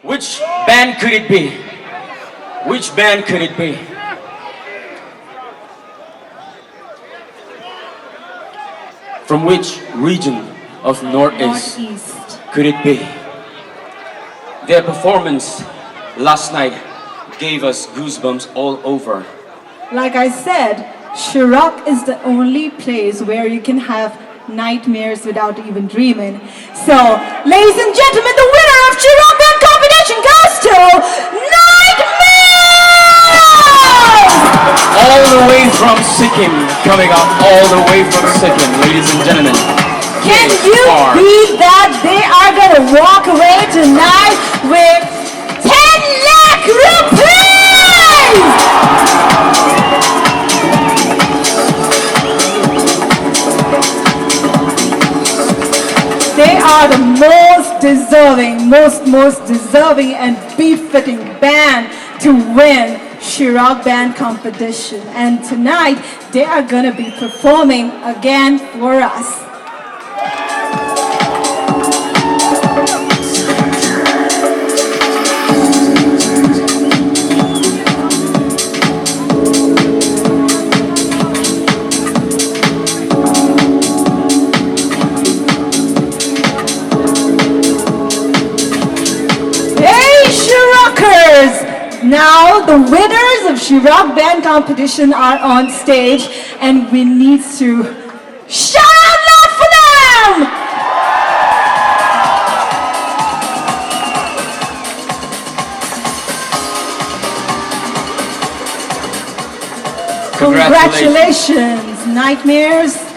Which band could it be? Which band could it be? From which region of Northeast could it be? Their performance last night gave us goosebumps all over. Like I said, SHIROCK is the only place where you can have nightmares without even dreaming. So, ladies and gentlemen, the winner of SHIROCK Band competition goes to Nightmares! All the way from Sikkim, coming up all the way from Sikkim, ladies and gentlemen. Can you beat that? They are gonna walk away tonight with 10 lakh rupees! They are the most deserving and befitting band to win SHIROCK Band competition. And tonight, they are gonna be performing again for us. Now the winners of SHIROCK Band competition are on stage and we need to shout out loud for them! Congratulations, Nightmares!